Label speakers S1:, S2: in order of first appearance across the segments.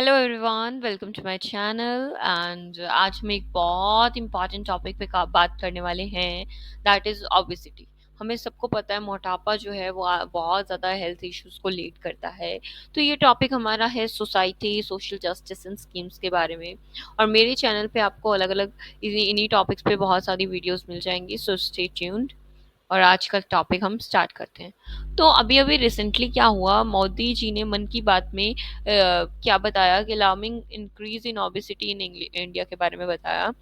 S1: Hello everyone, welcome to my channel. And आज हम एक बहुत इंपॉर्टेंट टॉपिक पे बात करने वाले हैं, दैट इज़ ओबेसिटी। हमें सबको पता है मोटापा जो है वो बहुत ज़्यादा हेल्थ इश्यूज को लीड करता है। तो ये टॉपिक हमारा है society, social justice and schemes के बारे में। और मेरे चैनल पे आपको अलग अलग इन्हीं टॉपिक्स पे बहुत सारी वीडियोस मिल जाएंगी, सो स्टे ट्यून्ड। और आज का टॉपिक हम स्टार्ट करते हैं। तो अभी अभी रिसेंटली क्या हुआ, मोदी जी ने मन की बात में क्या बताया कि alarming increase in obesity in India के बारे में बताया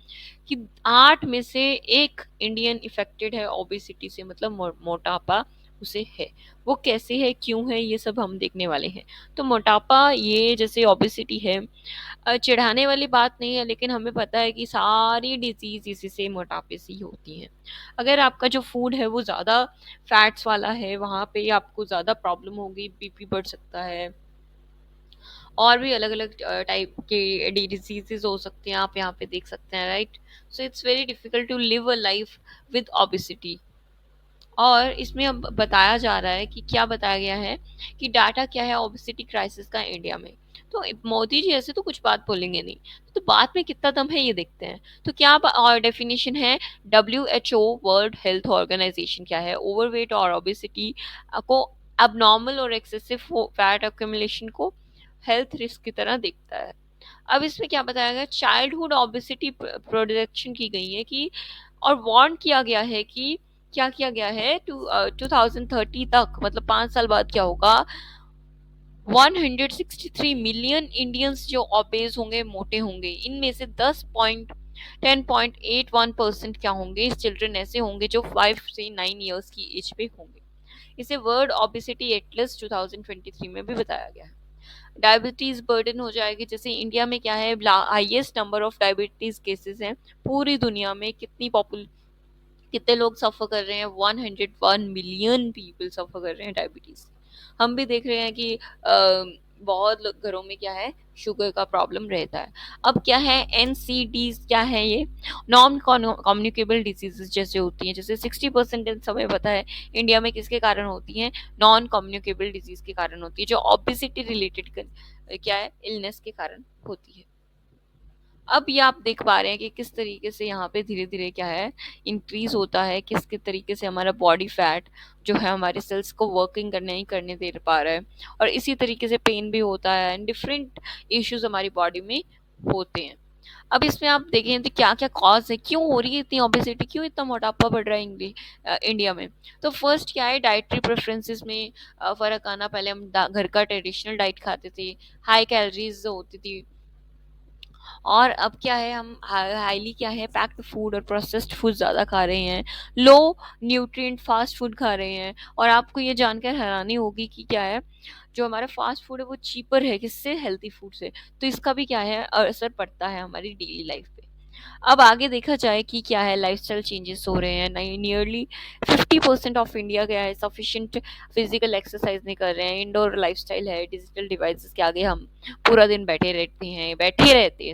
S1: कि 8 में से एक इंडियन इफेक्टेड है ओबेसिटी से, मतलब मोटापा उसे है। वो कैसे है, क्यों है, ये सब हम देखने वाले हैं। तो मोटापा, ये जैसे ओबेसिटी है, चिढ़ाने वाली बात नहीं है, लेकिन हमें पता है कि सारी डिजीज इसी से, मोटापे से ही होती हैं। अगर आपका जो फूड है वो ज़्यादा फैट्स वाला है, वहाँ पे आपको ज़्यादा प्रॉब्लम होगी, बीपी बढ़ सकता है, और भी अलग अलग टाइप के डिजीजेस हो सकते हैं, आप यहाँ पे देख सकते हैं, right. So it's very difficult to live a life with obesity. और इसमें अब बताया जा रहा है कि क्या बताया गया है कि डाटा क्या है ओबेसिटी क्राइसिस का इंडिया में। तो मोदी जी ऐसे तो कुछ बात बोलेंगे नहीं, तो बात में कितना दम है ये देखते हैं। तो क्या और डेफिनेशन है, WHO वर्ल्ड हेल्थ ऑर्गेनाइजेशन क्या है, ओवरवेट और ओबेसिटी को, अबनॉर्मल और एक्सेसिव फैट अक्यूमुलेशन को हेल्थ रिस्क की तरह देखता है। अब इसमें क्या बताया गया, चाइल्डहुड ओबेसिटी प्रोडक्शन की गई है कि, और वार्न किया गया है कि क्या किया गया है, 2030 तक, मतलब 5 साल बाद क्या होगा, 163 मिलियन इंडियंस जो ओबेस होंगे, मोटे होंगे। इनमें से 10.81% क्या होंगे, चिल्ड्रन ऐसे होंगे जो 5 से 9 इयर्स की एज पे होंगे। इसे वर्ल्ड ओबेसिटी एटलस 2023 में भी बताया गया है। डायबिटीज बर्डन हो जाएगी, जैसे इंडिया में क्या है, highest number of diabetes cases हैं पूरी दुनिया में। कितने लोग सफ़र कर रहे हैं, 101 मिलियन पीपल सफ़र कर रहे हैं डायबिटीज। हम भी देख रहे हैं कि बहुत घरों में क्या है, शुगर का प्रॉब्लम रहता है। अब क्या है, NCDs क्या है, ये नॉन कम्युनिकेबल डिजीजेस जैसे होती हैं, जैसे 60% समय पता है इंडिया में किसके कारण होती हैं, नॉन कम्युनिकेबल डिजीज के कारण होती है, जो ओबेसिटी रिलेटेड क्या है, इलनेस के कारण होती है। अब ये आप देख पा रहे हैं कि किस तरीके से यहाँ पे धीरे धीरे क्या है, इंक्रीज होता है, किस किस तरीके से हमारा बॉडी फैट जो है हमारे सेल्स को वर्किंग करने ही करने दे पा रहा है। और इसी तरीके से पेन भी होता है एंड डिफरेंट इश्यूज हमारी बॉडी में होते हैं। अब इसमें आप देखें तो क्या क्या कॉज है, क्यों हो रही है इतनी ओबेसिटी, क्यों इतना मोटापा बढ़ रहा है इंडिया में। तो फर्स्ट क्या है, डाइटरी प्रेफरेंसेस में फर्क आना। पहले हम घर का ट्रेडिशनल डाइट खाते थे, हाई कैलोरीज होती थी। और अब क्या है, हम हाईली क्या है, पैक्ड फूड और प्रोसेस्ड फूड ज़्यादा खा रहे हैं, लो न्यूट्रिएंट फास्ट फूड खा रहे हैं। और आपको ये जानकर हैरानी होगी कि क्या है, जो हमारा फास्ट फूड है वो चीपर है किससे, हेल्थी फूड से। तो इसका भी क्या है, असर पड़ता है हमारी डेली लाइफ पे। अब आगे देखा जाए कि क्या है, लाइफस्टाइल चेंजेस हो रहे हैं, नियरली 50% ऑफ इंडिया क्या है, सफिशिएंट फिजिकल एक्सरसाइज नहीं कर रहे हैं, इंडोर लाइफस्टाइल है, डिजिटल डिवाइसेस के आगे हम पूरा दिन बैठे रहते हैं,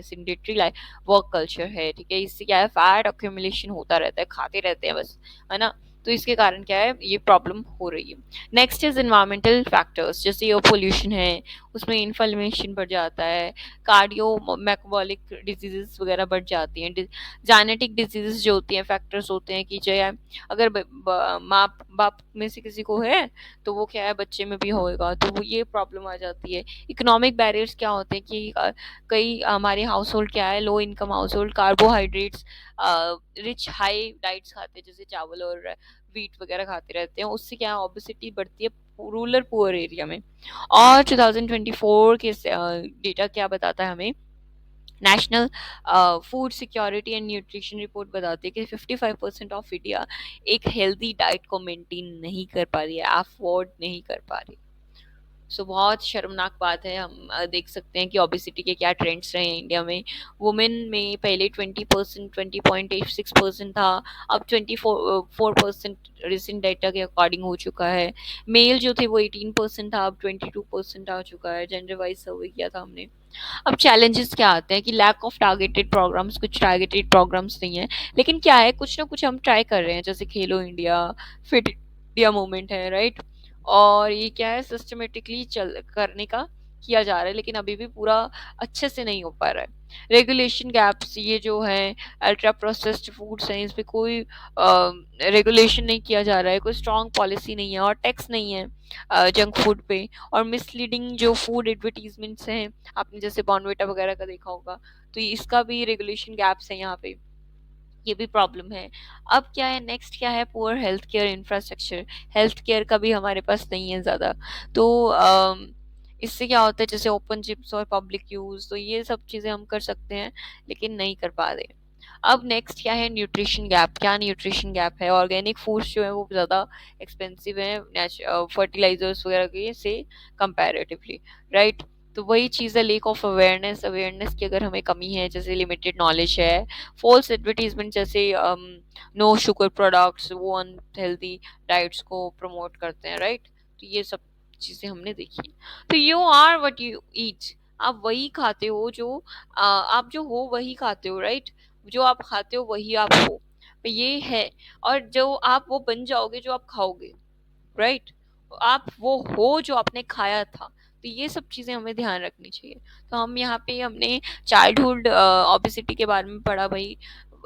S1: सिंडेटरी लाइफ वर्क कल्चर है, ठीक है। इससे क्या है, फैट अक्यूमुलेशन होता रहता है, खाते रहते हैं बस, है ना। तो इसके कारण क्या है, ये प्रॉब्लम हो रही है। नेक्स्ट इज इन्वायरमेंटल फैक्टर्स, जैसे एयर पोल्यूशन है, उसमें इन्फ्लेमेशन बढ़ जाता है, कार्डियो मेटाबॉलिक डिजीजेस वगैरह बढ़ जाती हैं, जेनेटिक डिजीजेस जो होती हैं, फैक्टर्स होते हैं कि जो है, अगर माँ बाप में से किसी को है तो वो क्या है, बच्चे में भी होएगा, तो वो ये प्रॉब्लम आ जाती है। इकोनॉमिक बैरियर्स क्या होते हैं कि कई हमारे हाउस होल्ड क्या है, low income house hold carbohydrates rich high diets खाते हैं, जैसे चावल और वीट वगैरह खाते रहते हैं, उससे क्या है, ओबेसिटी बढ़ती है रूरल पुअर एरिया में। और 2024 के डेटा क्या बताता है हमें, national food security and nutrition report बताती है कि 55% ऑफ इंडिया एक हेल्दी डाइट को मेंटेन नहीं कर पा रही है, अफोर्ड नहीं कर पा रही। सो बहुत शर्मनाक बात है। हम देख सकते हैं कि ओबेसिटी के क्या ट्रेंड्स रहे हैं इंडिया में। वुमेन में पहले 20%, 20.86% था, अब 24% रिसेंट डेटा के अकॉर्डिंग हो चुका है। मेल जो थे वो 18% था, अब 22% आ चुका है। जेंडर वाइज सर्वे किया था हमने। अब चैलेंजेस क्या आते हैं कि लैक ऑफ टारगेटेड प्रोग्राम्स, कुछ टारगेटेड प्रोग्राम्स नहीं है, लेकिन क्या है, कुछ ना कुछ हम ट्राई कर रहे हैं, जैसे खेलो इंडिया, फिट इंडिया मूवमेंट है, राइट। और ये क्या है, सिस्टमेटिकली चल करने का किया जा रहा है, लेकिन अभी भी पूरा अच्छे से नहीं हो पा रहा है। रेगुलेशन गैप्स ये जो है, अल्ट्रा प्रोसेस्ड फूड्स हैं, इस पे कोई रेगुलेशन नहीं किया जा रहा है, कोई स्ट्रॉन्ग पॉलिसी नहीं है और टैक्स नहीं है जंक फूड पे। और मिसलीडिंग जो फूड एडवर्टीजमेंट्स हैं, आपने जैसे बॉर्नविटा वगैरह का देखा होगा, तो इसका भी रेगुलेशन गैप्स है यहाँ पे, ये भी प्रॉब्लम है। अब क्या है, नेक्स्ट क्या है, poor health care infrastructure. Health care का भी हमारे पास नहीं है ज़्यादा। तो इससे क्या होता है, जैसे ओपन जिम्स और पब्लिक यूज़, तो ये सब चीज़ें हम कर सकते हैं, लेकिन नहीं कर पा रहे। अब नेक्स्ट क्या है, न्यूट्रिशन गैप। क्या न्यूट्रिशन गैप है, ऑर्गेनिक फूड्स जो है वो ज़्यादा एक्सपेंसिव हैं फर्टिलाइजर्स वगैरह के से कंपैरेटिवली, राइट। तो वही चीज़ है, लेक ऑफ अवेयरनेस। अवेयरनेस की अगर हमें कमी है, जैसे लिमिटेड नॉलेज है, फॉल्स एडवर्टीजमेंट जैसे नो शुगर प्रोडक्ट्स, वो अनहेल्दी डाइट्स को प्रमोट करते हैं, राइट। तो ये सब चीज़ें हमने देखी। तो you are what you eat, आप वही खाते हो जो आप जो हो वही खाते हो, राइट। जो आप खाते हो वही आप हो, तो ये है। और जो आप वो बन जाओगे जो आप खाओगे, राइट। आप वो हो जो आपने खाया था। तो ये सब चीज़ें हमें ध्यान रखनी चाहिए। तो हम यहाँ पे हमने चाइल्डहुड ओबेसिटी के बारे में पढ़ा भाई।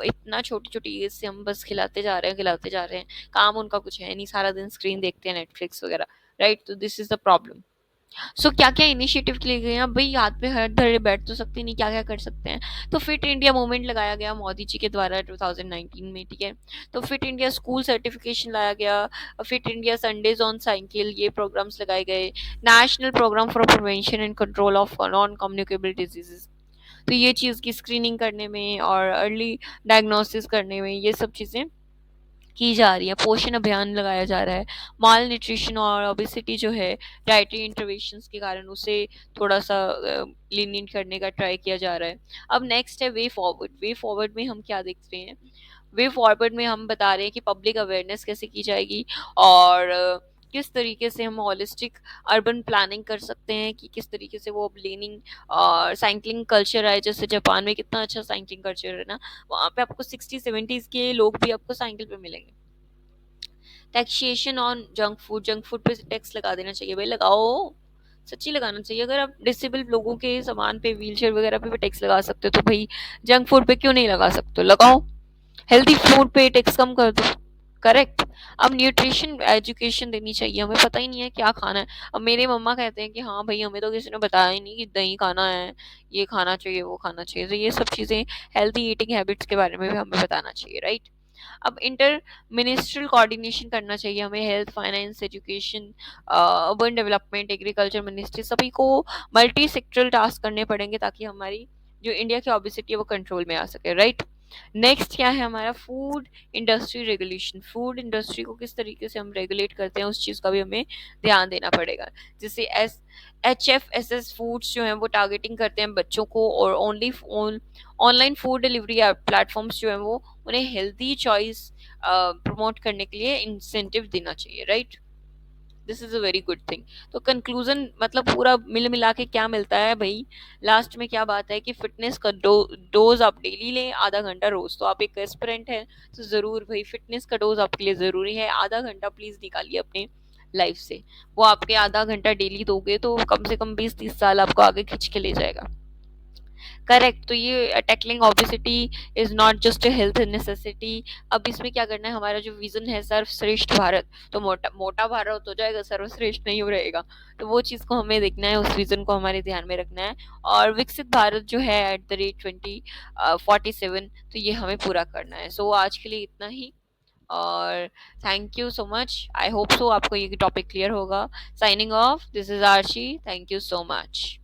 S1: इतना छोटी छोटी एज से हम बस खिलाते जा रहे हैं, काम उनका कुछ है नहीं, सारा दिन स्क्रीन देखते हैं, नेटफ्लिक्स वगैरह, राइट। तो दिस इज द प्रॉब्लम। सो क्या क्या इनिशिएटिव लिए गए हैं भाई, हाथ पे हाथ धरे बैठ तो सकते नहीं, क्या क्या कर सकते हैं। तो फिट इंडिया मूवमेंट लगाया गया मोदी जी के द्वारा 2019 में, ठीक है। तो फिट इंडिया स्कूल सर्टिफिकेशन लाया गया, fit India Sundays on cycle, ये प्रोग्राम्स लगाए गए। National programme for prevention and control of non communicable diseases, तो ये चीज़ की स्क्रीनिंग करने में और अर्ली डायग्नोसिस करने में ये सब चीज़ें की जा रही है। पोषण अभियान लगाया जा रहा है। माल न्यूट्रिशन और ओबेसिटी जो है, डाइटरी इंटरवेंशंस के कारण उसे थोड़ा सा लीनियंट करने का ट्राई किया जा रहा है। अब नेक्स्ट है वे फॉरवर्ड। वे फॉरवर्ड में हम क्या देख रहे हैं, वे फॉरवर्ड में हम बता रहे हैं कि पब्लिक अवेयरनेस कैसे की जाएगी, और किस तरीके से हम हॉलिस्टिक अर्बन प्लानिंग कर सकते हैं, कि किस तरीके से वो अब लेनिंग और साइकिलिंग कल्चर है। जैसे जापान में कितना अच्छा साइकिलिंग कल्चर है ना, वहाँ पे आपको 60-70s के लोग भी आपको साइकिल पे मिलेंगे। Taxation on junk food, junk food पे टैक्स लगा देना चाहिए भाई, लगाओ, सच्ची लगाना चाहिए। अगर आप डिसेबल लोगों के सामान पे, व्हीलचेयर वगैरह पे भी टैक्स लगा सकते हो, तो भाई जंक फूड पे क्यों नहीं लगा सकते, लगाओ। हेल्दी फूड पे टैक्स कम कर दो, करेक्ट। अब न्यूट्रिशन एजुकेशन देनी चाहिए, हमें पता ही नहीं है क्या खाना है। अब मेरे मम्मा कहते हैं कि हाँ भाई हमें तो किसी ने बताया ही नहीं कि दही खाना है, ये खाना चाहिए, वो खाना चाहिए। तो ये सब चीज़ें, हेल्दी ईटिंग हैबिट्स के बारे में भी हमें बताना चाहिए, राइट। अब इंटर मिनिस्ट्रियल कोऑर्डिनेशन करना चाहिए हमें, health, finance, education, urban development, agriculture ministry, सभी को मल्टी सेक्टरल टास्क करने पड़ेंगे, ताकि हमारी जो इंडिया की ओबेसिटी है वो कंट्रोल में आ सके, राइट। नेक्स्ट क्या है हमारा, food industry regulation. Food industry को किस तरीके से हम रेगुलेट करते हैं, उस चीज़ का भी हमें ध्यान देना पड़ेगा। जैसे HFSS फूड्स जो हैं वो टारगेटिंग करते हैं बच्चों को, और only online food delivery platforms जो हैं वो उन्हें हेल्दी चॉइस प्रमोट करने के लिए इंसेंटिव देना चाहिए, right. This is a very good thing. तो कंक्लूजन मतलब पूरा मिल मिला के क्या मिलता है भाई, लास्ट में क्या बात है कि फिटनेस का डोज आप डेली लें, आधा घंटा रोज। तो आप एक एस्पिरेंट हैं, तो जरूर भाई फिटनेस का डोज आपके लिए जरूरी है। आधा घंटा प्लीज निकालिए अपने लाइफ से, वो आपके आधा घंटा डेली दोगे तो कम से कम 20-30 साल आपको आगे खींच के ले जाएगा, करेक्ट। तो ये tackling obesity is not just a health necessity. अब इसमें क्या करना है, हमारा जो विजन है सर्वश्रेष्ठ भारत, तो मोटा मोटा भारत हो जाएगा, सर्वश्रेष्ठ नहीं हो रहेगा। तो वो चीज़ को हमें देखना है, उस विजन को हमारे ध्यान में रखना है। और विकसित भारत जो है @ 2047, तो ये हमें पूरा करना है। सो आज के लिए इतना ही, और thank you so much. I hope so आपको ये टॉपिक क्लियर होगा। Signing off, this is Aarshi, thank you so much.